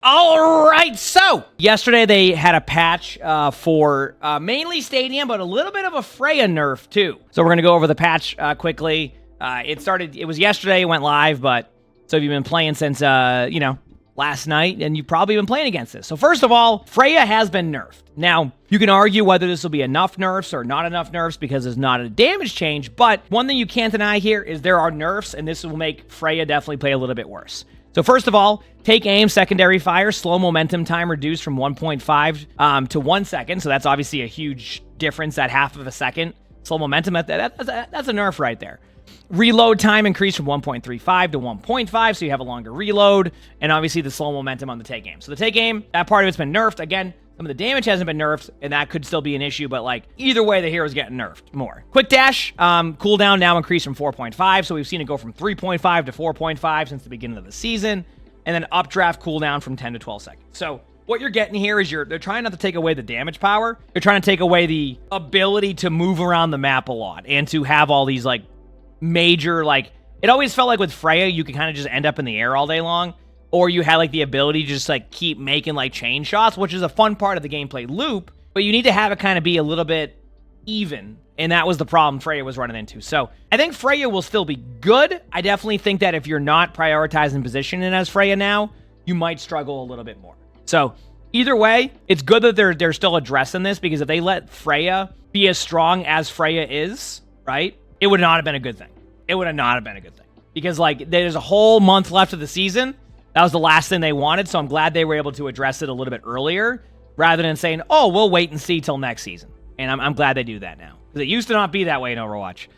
All right, so yesterday they had a patch for mainly Stadium, but a little bit of a Freya nerf too. So we're going to go over the patch quickly. It was yesterday, it went live, but so if you've been playing since, last night, and you've probably been playing against this. So first of all, Freya has been nerfed. Now, you can argue whether this will be enough nerfs or not enough nerfs because there's not a damage change, but one thing you can't deny here is there are nerfs, and this will make Freya definitely play a little bit worse. So first of all, take aim, secondary fire, slow momentum time reduced from 1.5 to 1 second. So that's obviously a huge difference, that half of a second. Slow momentum, that's a nerf right there. Reload time increased from 1.35 to 1.5, so you have a longer reload, and obviously the slow momentum on the take aim. So the take aim, that part of it's been nerfed. Again, some of the damage hasn't been nerfed, and that could still be an issue, but like either way, the hero's getting nerfed more. Quick dash, cooldown now increased from 4.5, so we've seen it go from 3.5 to 4.5 since the beginning of the season, and then updraft cooldown from 10 to 12 seconds. So what you're getting here is they're trying not to take away the damage power, they're trying to take away the ability to move around the map a lot, and to have all these like major, like, it always felt like with Freya, you could kind of just end up in the air all day long, or you had like the ability to just like keep making like chain shots, which is a fun part of the gameplay loop, but you need to have it kind of be a little bit even, and that was the problem Freya was running into. So I think Freya will still be good. I definitely think that if you're not prioritizing positioning as Freya now, you might struggle a little bit more. So either way, it's good that they're still addressing this, because if they let Freya be as strong as Freya is, right, it would not have been a good thing. It would have not have been a good thing. Because, like, there's a whole month left of the season. That was the last thing they wanted, so I'm glad they were able to address it a little bit earlier, rather than saying, oh, we'll wait and see till next season. And I'm glad they do that now. Because it used to not be that way in Overwatch.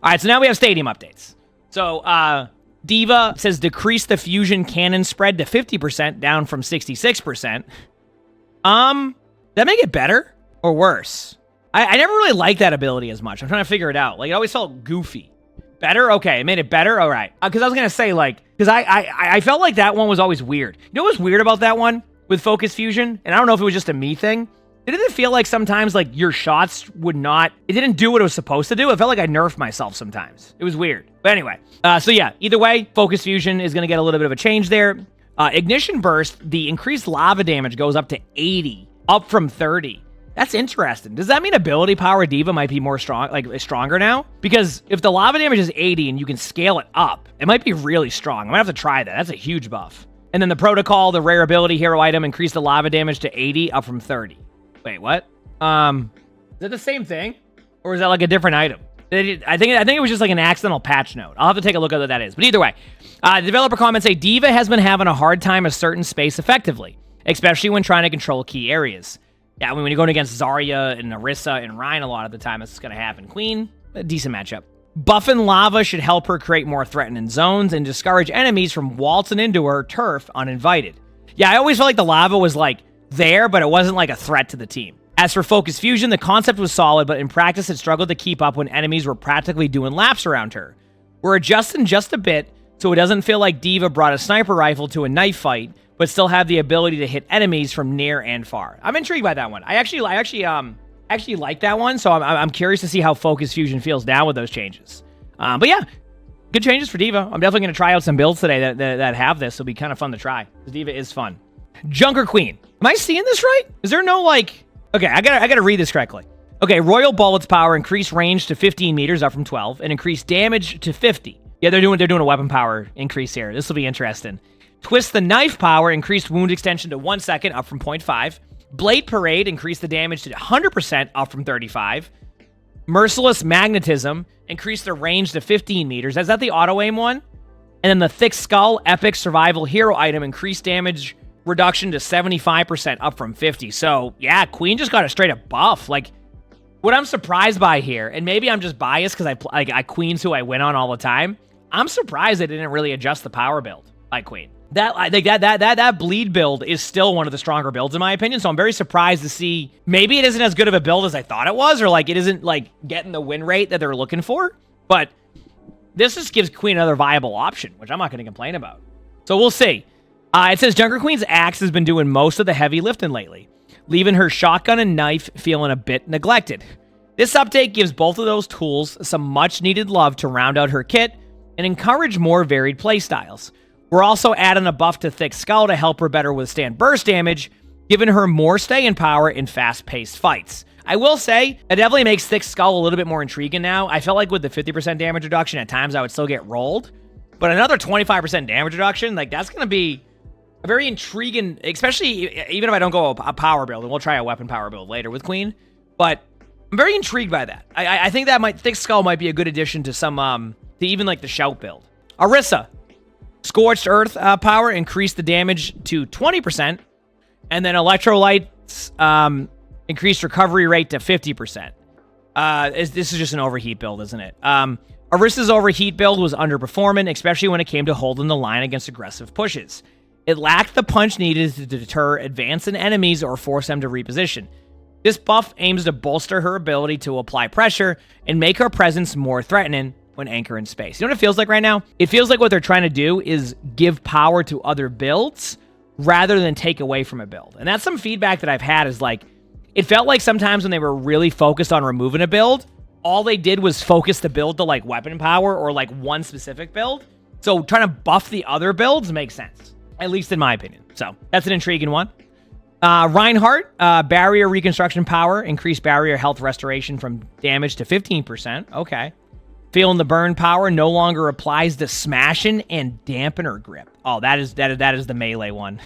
All right, so now we have Stadium updates. So, D.Va says decrease the fusion cannon spread to 50%, down from 66%. That make it better or worse? I never really liked that ability as much. I'm trying to figure it out. Like, it always felt goofy. Better? Okay, it made it better? All right. Because I was going to say, like, because I felt like that one was always weird. You know what's weird about that one with Focus Fusion? And I don't know if it was just a me thing. Didn't it feel like sometimes, like, your shots would not... It didn't do what it was supposed to do. It felt like I nerfed myself sometimes. It was weird. But anyway. So yeah, either way, Focus Fusion is going to get a little bit of a change there. Ignition Burst, the increased lava damage goes up to 80, up from 30. That's interesting. Does that mean ability power D.Va might be more stronger now? Because if the lava damage is 80 and you can scale it up, it might be really strong. I might have to try that. That's a huge buff. And then the protocol, the rare ability hero item, increased the lava damage to 80, up from 30. Wait, what? Is that the same thing? Or is that like a different item? I think it was just like an accidental patch note. I'll have to take a look at what that is. But either way, the developer comments say, D.Va has been having a hard time a certain space effectively, especially when trying to control key areas. Yeah, I mean, when you're going against Zarya and Orisa and Reinhardt, a lot of the time it's going to happen. Queen, a decent matchup. Buffing lava should help her create more threatening zones and discourage enemies from waltzing into her turf uninvited. Yeah, I always felt like the lava was, like, there, but it wasn't, like, a threat to the team. As for Focus Fusion, the concept was solid, but in practice it struggled to keep up when enemies were practically doing laps around her. We're adjusting just a bit, so it doesn't feel like D.Va brought a sniper rifle to a knife fight, but still have the ability to hit enemies from near and far. I'm intrigued by that one. I actually like that one, so I'm curious to see how Focus Fusion feels now with those changes. But yeah, good changes for D.Va. I'm definitely going to try out some builds today that have this. It'll be kind of fun to try. D.Va is fun. Junker Queen. Am I seeing this right? Is there no, like... Okay, I gotta read this correctly. Okay, Royal Bullet's power increased range to 15 meters, up from 12, and increased damage to 50. Yeah, they're doing a weapon power increase here. This will be interesting. Twist the Knife power increased wound extension to 1 second, up from 0.5. Blade Parade increased the damage to 100%, up from 35. Merciless Magnetism increased the range to 15 meters. Is that the auto-aim one? And then the Thick Skull Epic Survival Hero item increased damage reduction to 75%, up from 50. So, yeah, Queen just got a straight-up buff. Like, what I'm surprised by here, and maybe I'm just biased because I Queen's who I win on all the time, I'm surprised they didn't really adjust the power build by Queen. That bleed build is still one of the stronger builds in my opinion, so I'm very surprised to see maybe it isn't as good of a build as I thought it was, or like it isn't like getting the win rate that they're looking for, but this just gives Queen another viable option, which I'm not going to complain about. So we'll see. It says Junker Queen's axe has been doing most of the heavy lifting lately, leaving her shotgun and knife feeling a bit neglected. This update gives both of those tools some much needed love to round out her kit and encourage more varied playstyles. We're also adding a buff to Thick Skull to help her better withstand burst damage, giving her more staying power in fast-paced fights. I will say, it definitely makes Thick Skull a little bit more intriguing now. I felt like with the 50% damage reduction, at times I would still get rolled. But another 25% damage reduction, like, that's going to be a very intriguing, especially even if I don't go a power build, and we'll try a weapon power build later with Queen. But I'm very intrigued by that. I think that Thick Skull might be a good addition to some, to even like the Shout build. Orisa. Scorched Earth power, increased the damage to 20%. And then Electrolytes, increased recovery rate to 50%. This is just an overheat build, isn't it? Orisa's overheat build was underperforming, especially when it came to holding the line against aggressive pushes. It lacked the punch needed to deter advancing enemies or force them to reposition. This buff aims to bolster her ability to apply pressure and make her presence more threatening when anchoring space. You know what it feels like right now? It feels like what they're trying to do is give power to other builds rather than take away from a build. And that's some feedback that I've had is like, it felt like sometimes when they were really focused on removing a build, all they did was focus the build to like weapon power or like one specific build. So trying to buff the other builds makes sense, at least in my opinion. So that's an intriguing one. Reinhardt, barrier reconstruction power, increased barrier health restoration from damage to 15%. Okay. Feeling the burn power no longer applies to smashing and dampener grip. Oh, that is the melee one.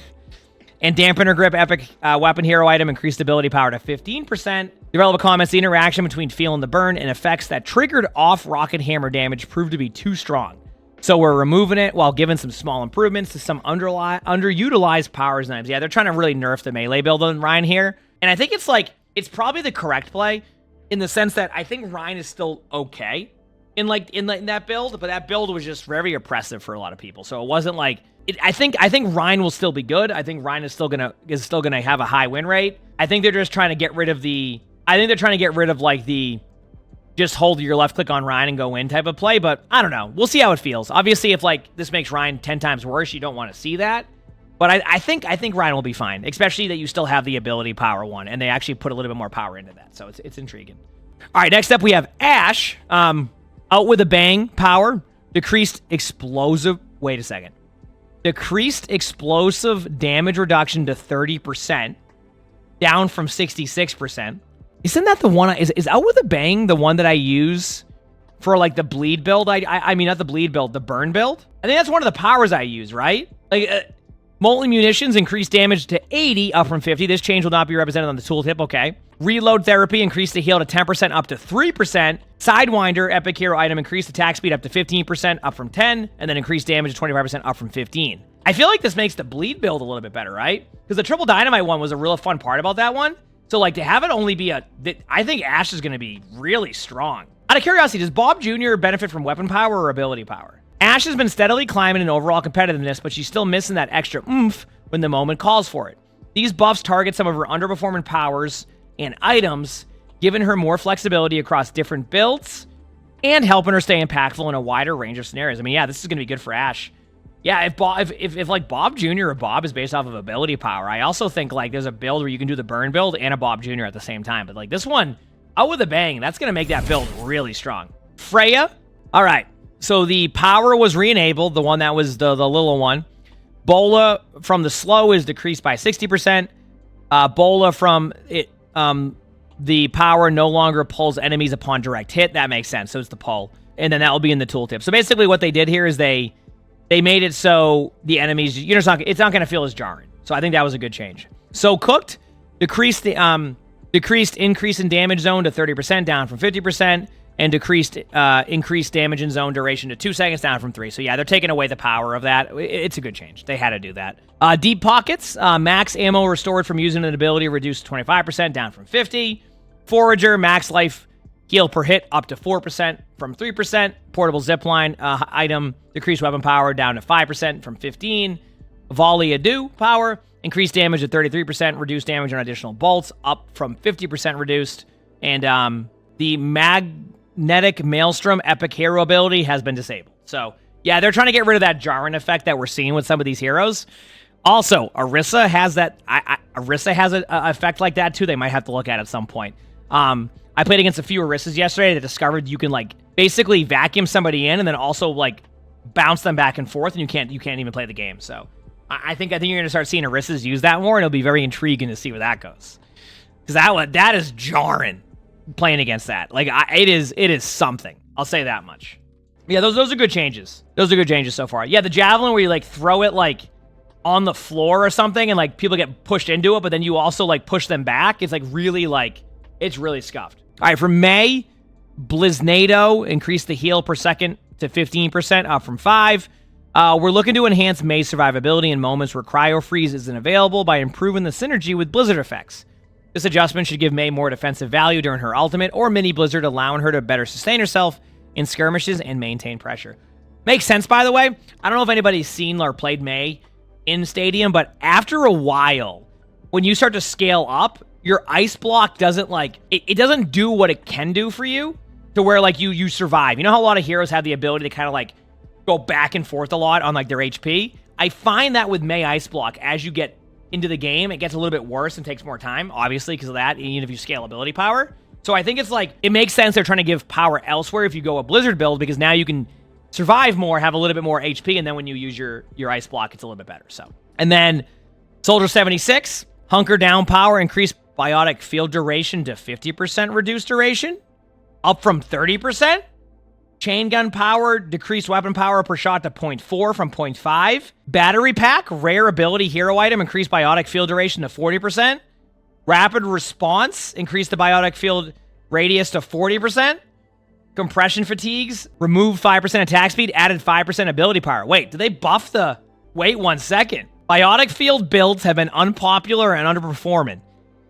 And dampener grip epic weapon hero item increased ability power to 15%. Develop comments the interaction between feeling the burn and effects that triggered off rocket hammer damage proved to be too strong. So we're removing it while giving some small improvements to some underutilized powers and items. Yeah, they're trying to really nerf the melee build on Ryan here. And I think it's probably the correct play in the sense that I think Ryan is still okay in that build, but that build was just very oppressive for a lot of people. So it wasn't like I think Ryan will still be good. I think Ryan is still gonna have a high win rate. I think they're just trying to get rid of like the just hold your left click on Ryan and go in type of play, but I don't know. We'll see how it feels. Obviously, if like this makes Ryan 10 times worse, you don't want to see that. But I think Ryan will be fine, especially that you still have the ability power one, and they actually put a little bit more power into that. So it's intriguing. All right, next up we have Ashe. Out with a bang power. Decreased explosive damage reduction to 30%, down from 66%. Isn't that the one? Is Out with a Bang the one that I use for like the bleed build? I mean, not the bleed build, the burn build. I think that's one of the powers I use, right? Like molten munitions increased damage to 80, up from 50. This change will not be represented on the tooltip. Okay. Reload therapy increased the heal to 10%, up to 3%. Sidewinder epic hero item increased attack speed up to 15%, up from 10, and then increased damage to 25%, up from 15. I feel like this makes the bleed build a little bit better, right? Because the triple dynamite one was a real fun part about that one. So, like, to have it only be I think Ashe is going to be really strong. Out of curiosity, does Bob Jr. benefit from weapon power or ability power? Ashe has been steadily climbing in overall competitiveness, but she's still missing that extra oomph when the moment calls for it. These buffs target some of her underperforming powers and items, giving her more flexibility across different builds and helping her stay impactful in a wider range of scenarios. I mean, yeah, this is going to be good for Ashe. Yeah, if like Bob Jr. or Bob is based off of ability power, I also think like there's a build where you can do the burn build and a Bob Jr. at the same time. But like this one, Out with a Bang, that's going to make that build really strong. Freya. All right. So the power was re-enabled, the one that was the little one. Bola from the slow is decreased by 60%. Bola from it, the power no longer pulls enemies upon direct hit. That makes sense. So it's the pull. And then that will be in the tooltip. So basically what they did here is they made it so the enemies, it's not going to feel as jarring. So I think that was a good change. So Cooked decreased increase in damage zone to 30%, down from 50%, and increased damage in zone duration to 2 seconds, down from 3. So yeah, they're taking away the power of that. It's a good change. They had to do that. Deep Pockets, max ammo restored from using an ability reduced to 25%, down from 50. Forager, max life heal per hit up to 4% from 3%. Portable zipline item, decreased weapon power down to 5% from 15. Volley Ado power, increased damage at 33%, reduced damage on additional bolts up from 50% reduced. And the Magnetic Maelstrom epic hero ability has been disabled. So yeah, they're trying to get rid of that jarring effect that we're seeing with some of these heroes. Also, Orisa has that. Orisa has an effect like that too. They might have to look at some point. I played against a few Orisas yesterday that discovered you can like basically vacuum somebody in and then also like bounce them back and forth, and you can't even play the game. So I think you're going to start seeing Orisas use that more, and it'll be very intriguing to see where that goes. Because that is jarring playing against that. Like, it is something. I'll say that much. Yeah, those are good changes. Those are good changes so far. Yeah, the javelin where you, like, throw it, like, on the floor or something, and, like, people get pushed into it, but then you also, like, push them back. It's, like, really, like, it's really scuffed. All right, for Mei, Bliznado increased the heal per second to 15%, up from 5. We're looking to enhance Mei's survivability in moments where Cryo Freeze isn't available by improving the synergy with Blizzard effects. This adjustment should give Mei more defensive value during her ultimate or mini Blizzard, allowing her to better sustain herself in skirmishes and maintain pressure. Makes sense, by the way. I don't know if anybody's seen or played Mei in Stadium, but after a while, when you start to scale up, your ice block doesn't, like, it doesn't do what it can do for you to where, like, you survive. You know how a lot of heroes have the ability to kind of, like, go back and forth a lot on, like, their HP? I find that with Mei ice block, as you get into the game, it gets a little bit worse and takes more time, obviously, because of that, even if you scale ability power. So I think it's like, it makes sense they're trying to give power elsewhere if you go a Blizzard build, because now you can survive more, have a little bit more HP, and then when you use your ice block, it's a little bit better. So, and then Soldier 76, Hunker Down power, increased biotic field duration to 50% reduced duration, up from 30%. Chain gun power, decreased weapon power per shot to 0.4 from 0.5. Battery pack, rare ability hero item, increased biotic field duration to 40%. Rapid response, increased the biotic field radius to 40%. Compression fatigues, removed 5% attack speed, added 5% ability power. Wait, did they buff the... Wait 1 second. Biotic field builds have been unpopular and underperforming.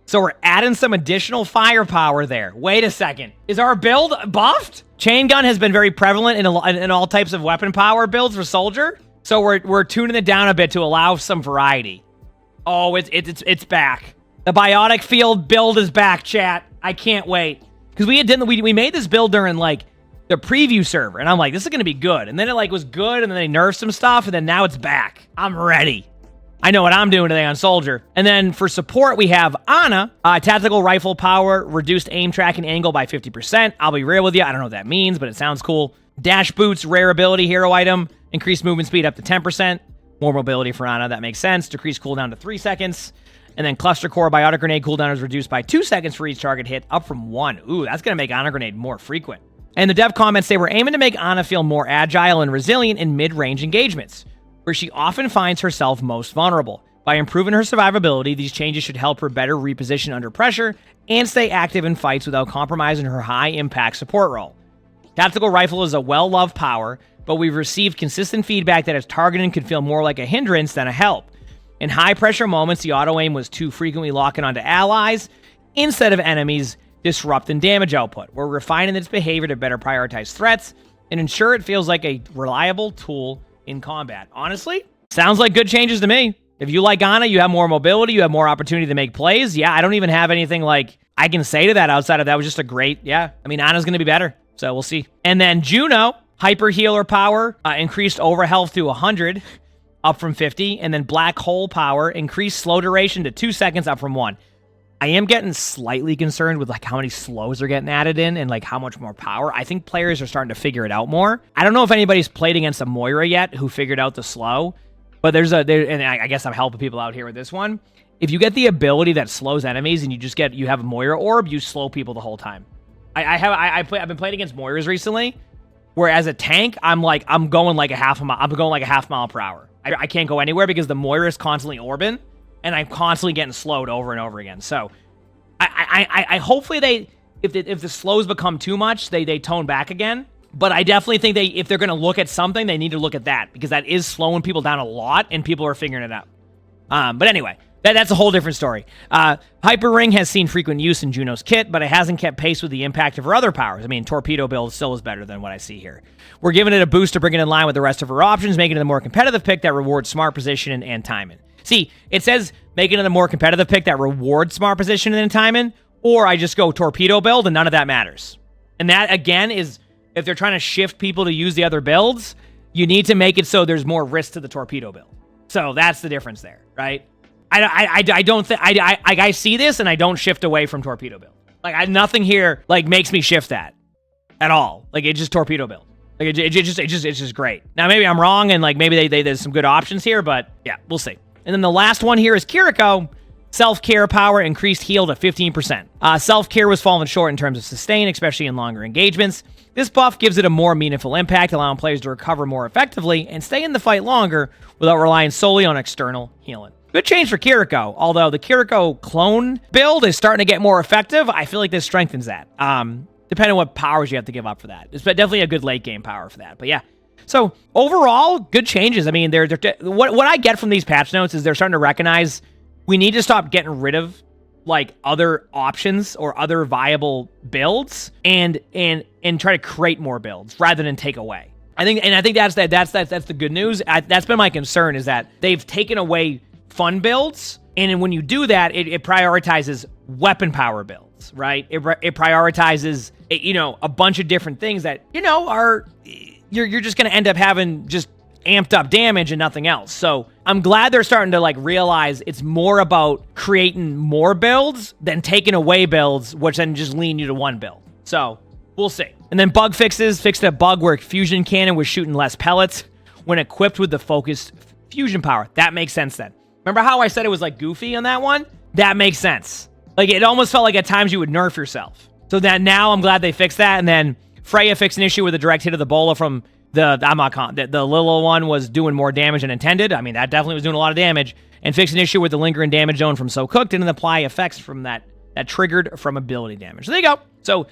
So we're adding some additional firepower there. Wait a second. Is our build buffed? Chain gun has been very prevalent in all types of weapon power builds for Soldier. So we're tuning it down a bit to allow some variety. Oh, it's back. The biotic field build is back, chat. I can't wait. Because we made this build during, like, the preview server. And I'm like, this is going to be good. And then it, like, was good. And then they nerfed some stuff. And then now it's back. I'm ready. I know what I'm doing today on Soldier. And then for support, we have Ana. Tactical rifle power, reduced aim tracking angle by 50%. I'll be real with you. I don't know what that means, but it sounds cool. Dash boots, rare ability hero item. Increased movement speed up to 10%. More mobility for Ana. That makes sense. Decreased cooldown to 3 seconds. And then cluster core biotic grenade cooldown is reduced by 2 seconds for each target hit, up from 1. Ooh, that's going to make Ana grenade more frequent. And the dev comments say we're aiming to make Ana feel more agile and resilient in mid-range engagements, where she often finds herself most vulnerable. By improving her survivability, these changes should help her better reposition under pressure and stay active in fights without compromising her high-impact support role. Tactical rifle is a well-loved power, but we've received consistent feedback that its targeting can feel more like a hindrance than a help. In high-pressure moments, the auto-aim was too frequently locking onto allies instead of enemies, disrupting damage output. We're refining its behavior to better prioritize threats and ensure it feels like a reliable tool in combat. Honestly, sounds like good changes to me. If you like Ana, you have more mobility, you have more opportunity to make plays. Yeah, I don't even have anything like I can say to that outside of that was just a great, yeah. I mean, Ana's going to be better, so we'll see. And then Juno, hyper healer power, increased over health to 100, up from 50. And then black hole power, increased slow duration to 2 seconds, up from 1. I am getting slightly concerned with, like, how many slows are getting added in and, like, how much more power. I think players are starting to figure it out more. I don't know if anybody's played against a Moira yet who figured out the slow, but and I guess I'm helping people out here with this one. If you get the ability that slows enemies and you have a Moira orb, you slow people the whole time. I've been playing against Moiras recently, where as a tank, I'm going like a half mile per hour. I can't go anywhere because the Moira is constantly orbing, and I'm constantly getting slowed over and over again. So, I hopefully if the slows become too much, they tone back again. But I definitely think if they're going to look at something, they need to look at that, because that is slowing people down a lot, and people are figuring it out. But anyway, that's a whole different story. Hyper Ring has seen frequent use in Juno's kit, but it hasn't kept pace with the impact of her other powers. I mean, Torpedo build still is better than what I see here. We're giving it a boost to bring it in line with the rest of her options, making it a more competitive pick that rewards smart position and timing. See, it says making it a more competitive pick that rewards smart position and timing, or I just go Torpedo build and none of that matters. And that, again, is if they're trying to shift people to use the other builds, you need to make it so there's more risk to the Torpedo build. So that's the difference there, right? I don't think I see this and I don't shift away from Torpedo build. Like, nothing here like makes me shift that at all. Like, it's just Torpedo build. Like it's just great. Now maybe I'm wrong, and like maybe there's some good options here, but yeah, we'll see. And then the last one here is Kiriko. Self-care power increased heal to 15%. Self-care was falling short in terms of sustain, especially in longer engagements. This buff gives it a more meaningful impact, allowing players to recover more effectively and stay in the fight longer without relying solely on external healing. Good change for Kiriko, although the Kiriko clone build is starting to get more effective. I feel like this strengthens that. Depending on what powers you have to give up for that. It's definitely a good late game power for that. But yeah. So overall, good changes. I mean, what I get from these patch notes is they're starting to recognize we need to stop getting rid of like other options or other viable builds and try to create more builds rather than take away. I think that's the good news. That's been my concern, is that they've taken away fun builds, and when you do that, it prioritizes weapon power builds, right? It prioritizes a bunch of different things that are you're just going to end up having just amped up damage and nothing else. So I'm glad they're starting to like realize it's more about creating more builds than taking away builds, which then just lean you to one build. So we'll see. And then bug fixes. Fixed a bug where fusion cannon was shooting less pellets when equipped with the focused fusion power. That makes sense then. Remember how I said it was like goofy on that one? That makes sense. Like it almost felt like at times you would nerf yourself. So that now I'm glad they fixed that. And then Freya fixed an issue with a direct hit of the bola from the little one was doing more damage than intended. I mean, that definitely was doing a lot of damage. And fixed an issue with the lingering damage zone from So Cooked, and apply effects from that triggered from ability damage. So there you go. So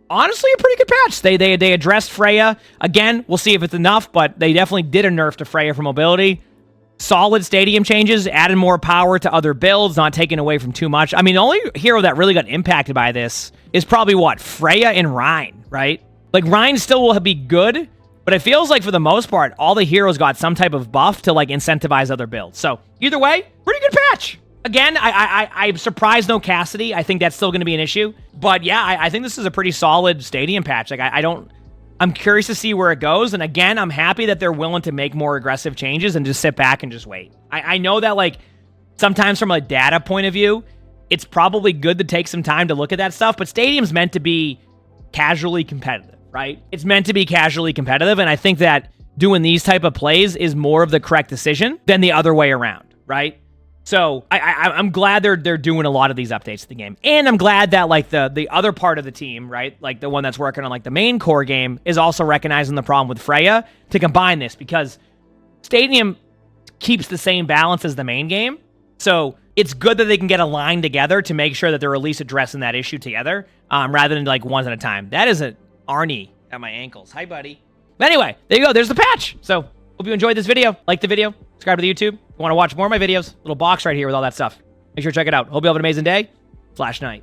honestly, a pretty good patch. They addressed Freya. Again, we'll see if it's enough, but they definitely did a nerf to Freya for mobility. Solid stadium changes, added more power to other builds, not taking away from too much. I mean, the only hero that really got impacted by this is probably what? Freya and Rein, right? Like, Rein still will be good, but it feels like for the most part, all the heroes got some type of buff to like incentivize other builds. So either way, pretty good patch. Again, I'm surprised no Cassidy. I think that's still going to be an issue. But yeah, I think this is a pretty solid stadium patch. Like I'm curious to see where it goes. And again, I'm happy that they're willing to make more aggressive changes and just sit back and just wait. I know that like sometimes from a data point of view, it's probably good to take some time to look at that stuff. But stadium's meant to be casually competitive, right? It's meant to be casually competitive. And I think that doing these type of plays is more of the correct decision than the other way around, right? So I'm glad they're doing a lot of these updates to the game. And I'm glad that like the other part of the team, right? Like the one that's working on like the main core game is also recognizing the problem with Freya to combine this, because Stadium keeps the same balance as the main game. So it's good that they can get aligned together to make sure that they're at least addressing that issue together, rather than like one at a time. That is an Arnie at my ankles. Hi, buddy. But anyway, there you go. There's the patch. So hope you enjoyed this video. Like the video. Subscribe to the YouTube. If you want to watch more of my videos, little box right here with all that stuff. Make sure to check it out. Hope you have an amazing day. /night.